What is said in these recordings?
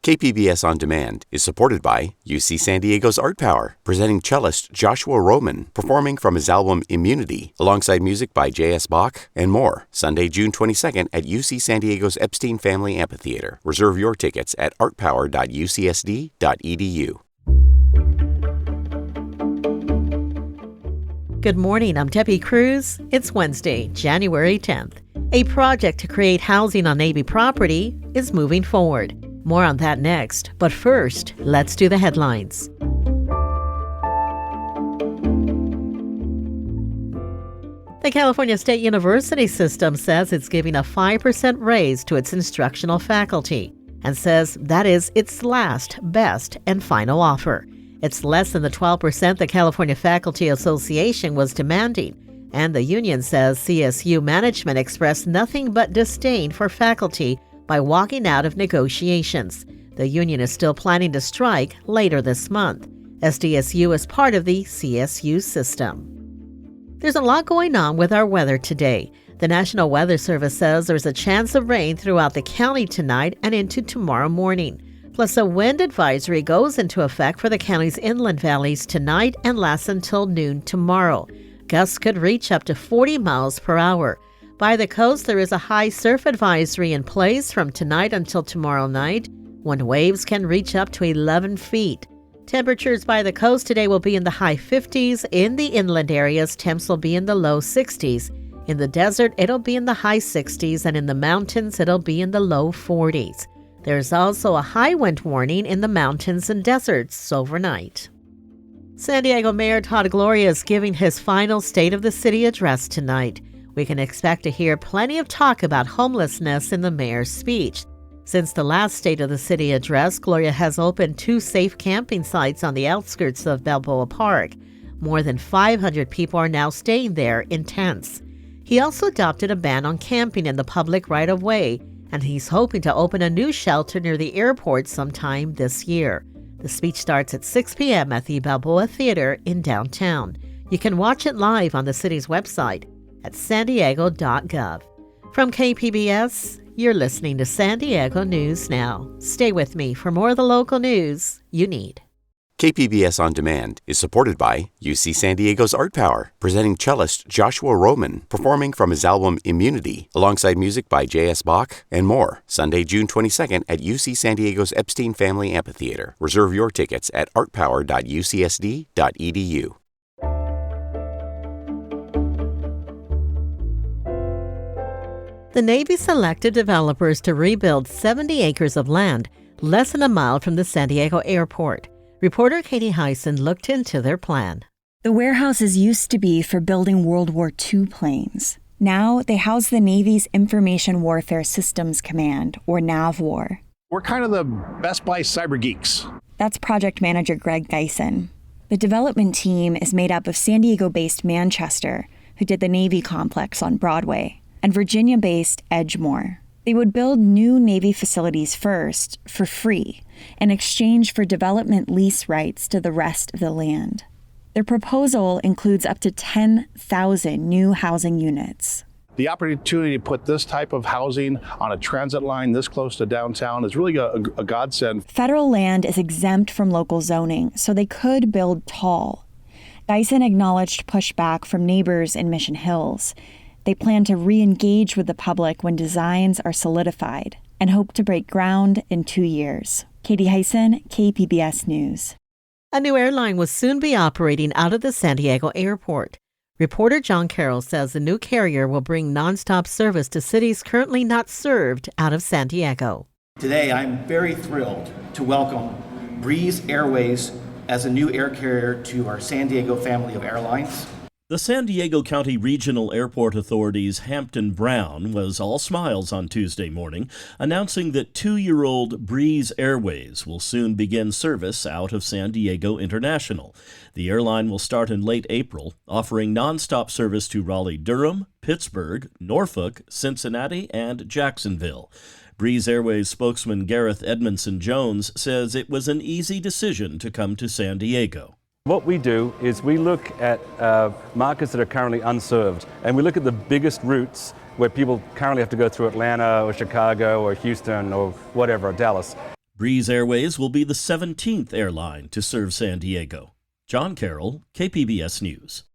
KPBS On Demand is supported by UC San Diego's Art Power, presenting cellist Joshua Roman, performing from his album Immunity, alongside music by J.S. Bach and more. Sunday, June 22nd at UC San Diego's Epstein Family Amphitheater. Reserve your tickets at artpower.ucsd.edu. Good morning, I'm Debbie Cruz. It's Wednesday, January 10th. A project to create housing on Navy property is moving forward. More on that next, but first, let's do the headlines. The California State University system says it's giving a 5% raise to its instructional faculty and says that is its last, best, and final offer. It's less than the 12% the California Faculty Association was demanding, and the union says CSU management expressed nothing but disdain for faculty by walking out of negotiations. The union is still planning to strike later this month. SDSU is part of the CSU system. There's a lot going on with our weather today. The National Weather Service says there's a chance of rain throughout the county tonight and into tomorrow morning. Plus, a wind advisory goes into effect for the county's inland valleys tonight and lasts until noon tomorrow. Gusts could reach up to 40 miles per hour. By the coast, there is a high surf advisory in place from tonight until tomorrow night, when waves can reach up to 11 feet. Temperatures by the coast today will be in the high 50s. In the inland areas, temps will be in the low 60s. In the desert, it'll be in the high 60s, and in the mountains, it'll be in the low 40s. There's also a high wind warning in the mountains and deserts overnight. San Diego Mayor Todd Gloria is giving his final State of the City address tonight. We can expect to hear plenty of talk about homelessness in the mayor's speech. Since the last State of the City address, Gloria has opened 2 safe camping sites on the outskirts of Balboa Park. More than 500 people are now staying there in tents. He also adopted a ban on camping in the public right-of-way, and he's hoping to open a new shelter near the airport sometime this year. The speech starts at 6 p.m. at the Balboa Theater in downtown. You can watch it live on the city's website at sandiego.gov. From KPBS, you're listening to San Diego News Now. Stay with me for more of the local news you need. KPBS On Demand is supported by UC San Diego's Art Power, presenting cellist Joshua Roman, performing from his album Immunity, alongside music by J.S. Bach and more. Sunday, June 22nd at UC San Diego's Epstein Family Amphitheater. Reserve your tickets at artpower.ucsd.edu. The Navy selected developers to rebuild 70 acres of land less than a mile from the San Diego airport. Reporter Katie Hyson looked into their plan. The warehouses used to be for building World War II planes. Now they house the Navy's Information Warfare Systems Command, or NAVWAR. We're kind of the Best Buy cyber geeks. That's project manager Greg Geisen. The development team is made up of San Diego-based Manchester, who did the Navy complex on Broadway, and Virginia-based Edgemoor. They would build new Navy facilities first, for free, in exchange for development lease rights to the rest of the land. Their proposal includes up to 10,000 new housing units. The opportunity to put this type of housing on a transit line this close to downtown is really a godsend. Federal land is exempt from local zoning, so they could build tall. Dyson acknowledged pushback from neighbors in Mission Hills. They plan to re-engage with the public when designs are solidified and hope to break ground in 2 years. Katie Hyson, KPBS News. A new airline will soon be operating out of the San Diego airport. Reporter John Carroll says the new carrier will bring nonstop service to cities currently not served out of San Diego. Today, I'm very thrilled to welcome Breeze Airways as a new air carrier to our San Diego family of airlines. The San Diego County Regional Airport Authority's Hampton Brown was all smiles on Tuesday morning, announcing that 2-year-old Breeze Airways will soon begin service out of San Diego International. The airline will start in late April, offering nonstop service to Raleigh-Durham, Pittsburgh, Norfolk, Cincinnati, and Jacksonville. Breeze Airways spokesman Gareth Edmondson Jones says it was an easy decision to come to San Diego. What we do is we look at markets that are currently unserved, and we look at the biggest routes where people currently have to go through Atlanta or Chicago or Houston or whatever, or Dallas. Breeze Airways will be the 17th airline to serve San Diego. John Carroll, KPBS News.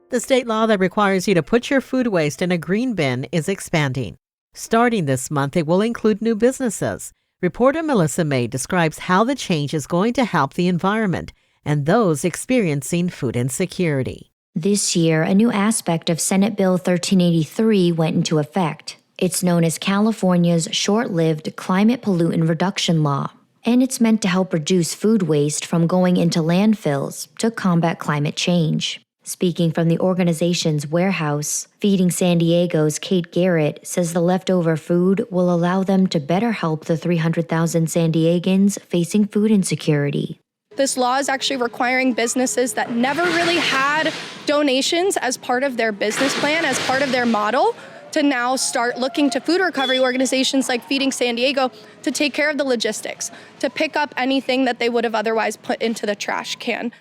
The state law that requires you to put your food waste in a green bin is expanding. Starting this month, it will include new businesses. Reporter Melissa May describes how the change is going to help the environment and those experiencing food insecurity. This year, a new aspect of Senate Bill 1383 went into effect. It's known as California's short-lived climate pollutant reduction law, and it's meant to help reduce food waste from going into landfills to combat climate change. Speaking from the organization's warehouse, Feeding San Diego's Kate Garrett says the leftover food will allow them to better help the 300,000 San Diegans facing food insecurity. This law is actually requiring businesses that never really had donations as part of their business plan, as part of their model, to now start looking to food recovery organizations like Feeding San Diego to take care of the logistics, to pick up anything that they would have otherwise put into the trash can.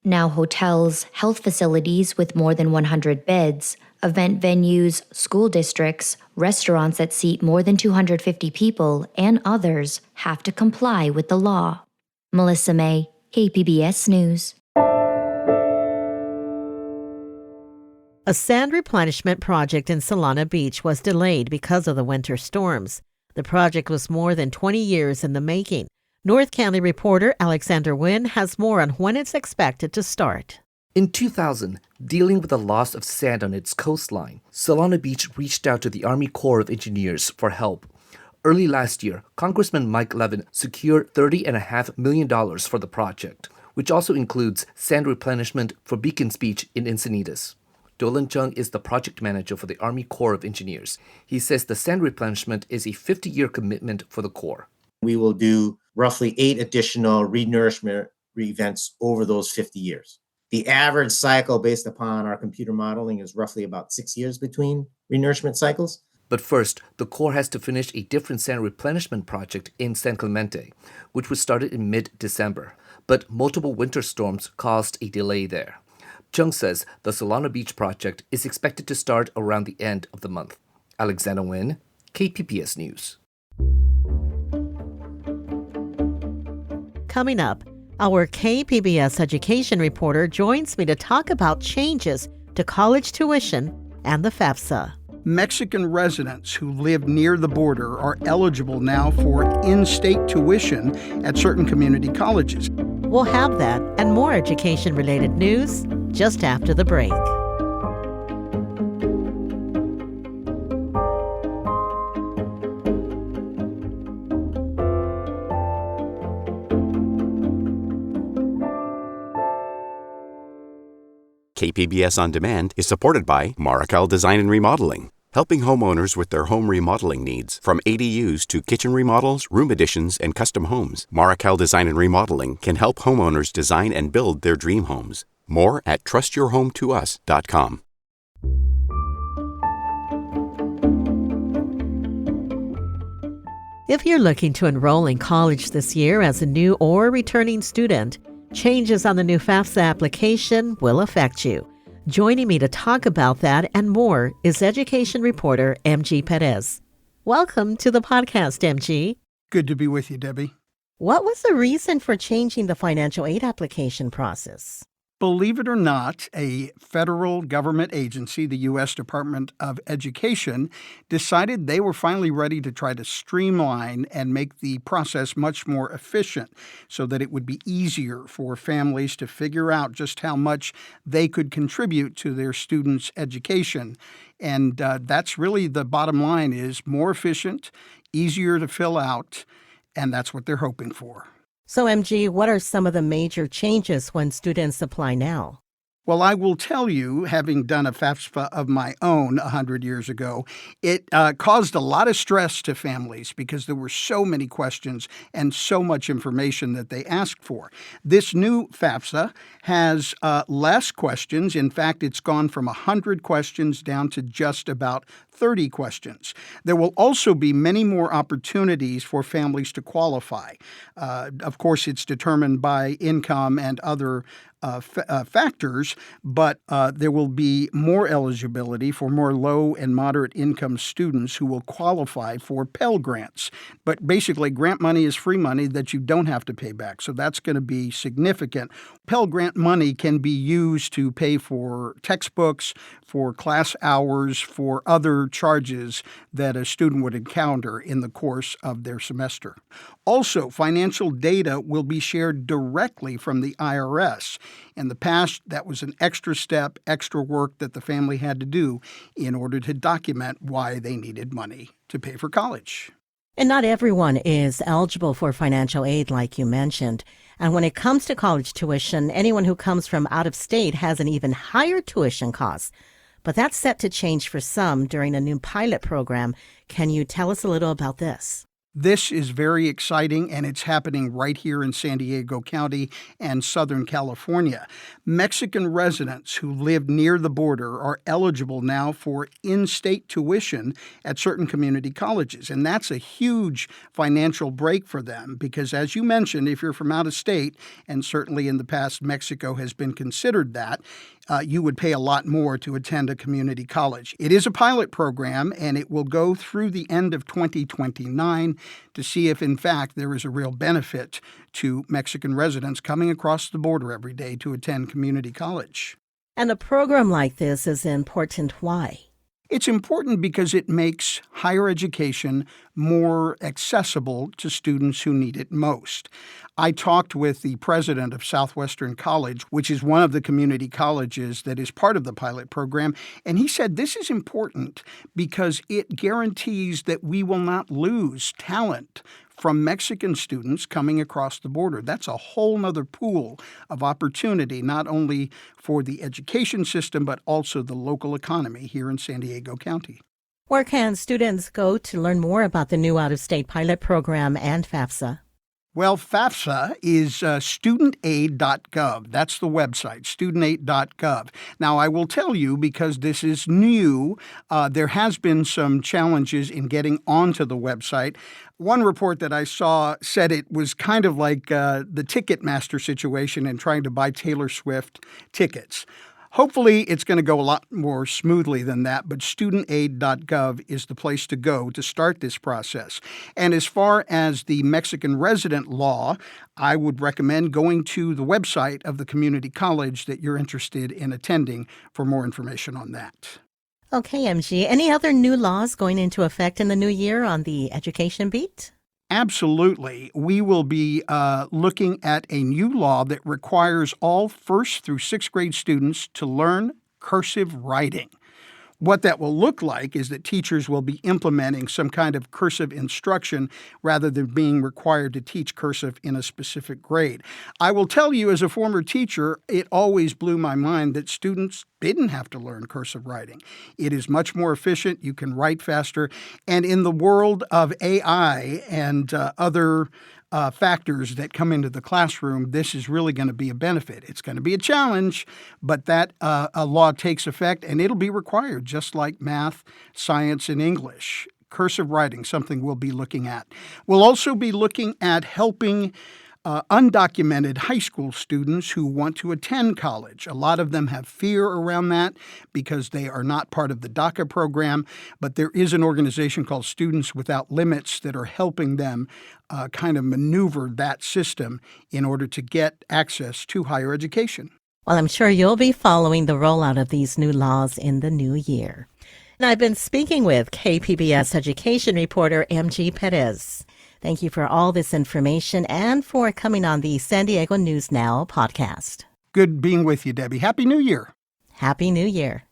Now hotels, health facilities with more than 100 beds, event venues, school districts, restaurants that seat more than 250 people, and others have to comply with the law. Melissa May, KPBS News. A sand replenishment project in Solana Beach was delayed because of the winter storms. The project was more than 20 years in the making. North County reporter Alexander Nguyen has more on when it's expected to start. In 2000, dealing with the loss of sand on its coastline, Solana Beach reached out to the Army Corps of Engineers for help. Early last year, Congressman Mike Levin secured $30.5 million for the project, which also includes sand replenishment for Beacons Beach in Encinitas. Dolan Chung is the project manager for the Army Corps of Engineers. He says the sand replenishment is a 50-year commitment for the Corps. We will do roughly 8 additional renourishment events over those 50 years. The average cycle based upon our computer modeling is roughly about 6 years between renourishment cycles. But first, the Corps has to finish a different sand replenishment project in San Clemente, which was started in mid-December. But multiple winter storms caused a delay there. Chung says the Solana Beach project is expected to start around the end of the month. Alexander Nguyen, KPBS News. Coming up, our KPBS education reporter joins me to talk about changes to college tuition and the FAFSA. Mexican residents who live near the border are eligible now for in-state tuition at certain community colleges. We'll have that and more education-related news just after the break. KPBS On Demand is supported by Marrokal Design and Remodeling, helping homeowners with their home remodeling needs. From ADUs to kitchen remodels, room additions, and custom homes, Marrokal Design and Remodeling can help homeowners design and build their dream homes. More at trustyourhometous.com. If you're looking to enroll in college this year as a new or returning student, changes on the new FAFSA application will affect you. Joining me to talk about that and more is education reporter MG Perez. Welcome to the podcast, MG. Good to be with you, Debbie. What was the reason for changing the financial aid application process? Believe it or not, a federal government agency, the U.S. Department of Education, decided they were finally ready to try to streamline and make the process much more efficient so that it would be easier for families to figure out just how much they could contribute to their students' education. And that's really the bottom line, is more efficient, easier to fill out, and that's what they're hoping for. So, MG, what are some of the major changes when students apply now? Well, I will tell you, having done a FAFSA of my own 100 years ago, it caused a lot of stress to families because there were so many questions and so much information that they asked for. This new FAFSA has less questions. In fact, it's gone from 100 questions down to just about 30 questions. There will also be many more opportunities for families to qualify. Of course, it's determined by income and other factors, but there will be more eligibility for more low and moderate income students who will qualify for Pell Grants. But basically, grant money is free money that you don't have to pay back, so that's going to be significant. Pell Grant money can be used to pay for textbooks, for class hours, for other charges that a student would encounter in the course of their semester. Also, financial data will be shared directly from the IRS. In the past, that was an extra step, extra work that the family had to do in order to document why they needed money to pay for college. And not everyone is eligible for financial aid, like you mentioned. And when it comes to college tuition, anyone who comes from out of state has an even higher tuition cost. But that's set to change for some during a new pilot program. Can you tell us a little about this? This is very exciting, and it's happening right here in San Diego County and Southern California. Mexican residents who live near the border are eligible now for in-state tuition at certain community colleges, and that's a huge financial break for them because, as you mentioned, if you're from out of state, and certainly in the past Mexico has been considered that, you would pay a lot more to attend a community college. It is a pilot program, and it will go through the end of 2029 to see if, in fact, there is a real benefit to Mexican residents coming across the border every day to attend community college. And a program like this is important. Why? It's important because it makes higher education more accessible to students who need it most. I talked with the president of Southwestern College, which is one of the community colleges that is part of the pilot program, and he said this is important because it guarantees that we will not lose talent from Mexican students coming across the border. That's a whole nother pool of opportunity, not only for the education system, but also the local economy here in San Diego County. Where can students go to learn more about the new out-of-state pilot program and FAFSA? Well, FAFSA is studentaid.gov. That's the website, studentaid.gov. Now, I will tell you, because this is new, there has been some challenges in getting onto the website. One report that I saw said it was kind of like the Ticketmaster situation in trying to buy Taylor Swift tickets. Hopefully, it's going to go a lot more smoothly than that, but studentaid.gov is the place to go to start this process. And as far as the Mexican resident law, I would recommend going to the website of the community college that you're interested in attending for more information on that. Okay, MG. Any other new laws going into effect in the new year on the education beat? Absolutely. We will be looking at a new law that requires all first through sixth grade students to learn cursive writing. What that will look like is that teachers will be implementing some kind of cursive instruction rather than being required to teach cursive in a specific grade. I will tell you, as a former teacher, it always blew my mind that students didn't have to learn cursive writing. It is much more efficient. You can write faster. And in the world of AI and other factors that come into the classroom, this is really going to be a benefit. It's going to be a challenge, but that a law takes effect, and it'll be required, just like math, science, and English. Cursive writing, something we'll be looking at. We'll also be looking at helping undocumented high school students who want to attend college. A lot of them have fear around that because they are not part of the DACA program, but there is an organization called Students Without Limits that are helping them kind of maneuver that system in order to get access to higher education. Well, I'm sure you'll be following the rollout of these new laws in the new year. And I've been speaking with KPBS education reporter MG Perez. Thank you for all this information and for coming on the San Diego News Now podcast. Good being with you, Debbie. Happy New Year. Happy New Year.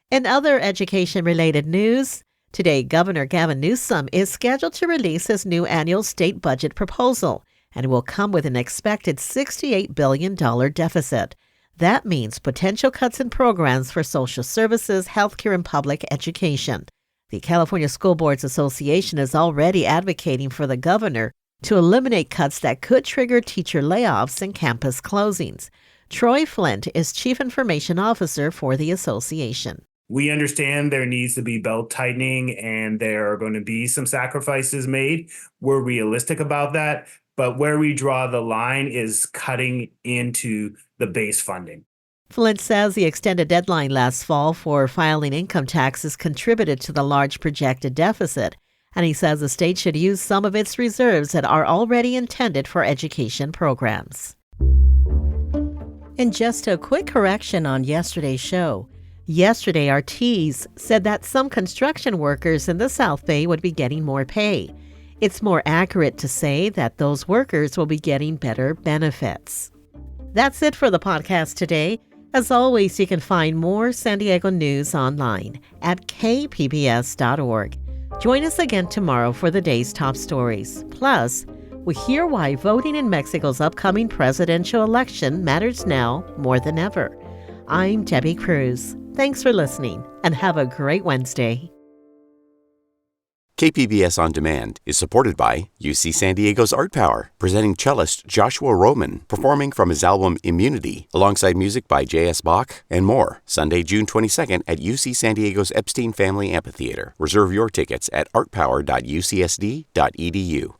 In other education-related news, today Governor Gavin Newsom is scheduled to release his new annual state budget proposal, and it will come with an expected $68 billion deficit. That means potential cuts in programs for social services, healthcare, and public education. The California School Boards Association is already advocating for the governor to eliminate cuts that could trigger teacher layoffs and campus closings. Troy Flint is Chief Information Officer for the association. We understand there needs to be belt tightening and there are going to be some sacrifices made. We're realistic about that. But where we draw the line is cutting into the base funding. Flint says the extended deadline last fall for filing income taxes contributed to the large projected deficit, and he says the state should use some of its reserves that are already intended for education programs. And just a quick correction on yesterday's show. Yesterday, our tease said that some construction workers in the South Bay would be getting more pay. It's more accurate to say that those workers will be getting better benefits. That's it for the podcast today. As always, you can find more San Diego news online at kpbs.org. Join us again tomorrow for the day's top stories. Plus, we hear why voting in Mexico's upcoming presidential election matters now more than ever. I'm Debbie Cruz. Thanks for listening, and have a great Wednesday. KPBS On Demand is supported by UC San Diego's Art Power, presenting cellist Joshua Roman, performing from his album Immunity, alongside music by J.S. Bach and more, Sunday, June 22nd at UC San Diego's Epstein Family Amphitheater. Reserve your tickets at artpower.ucsd.edu.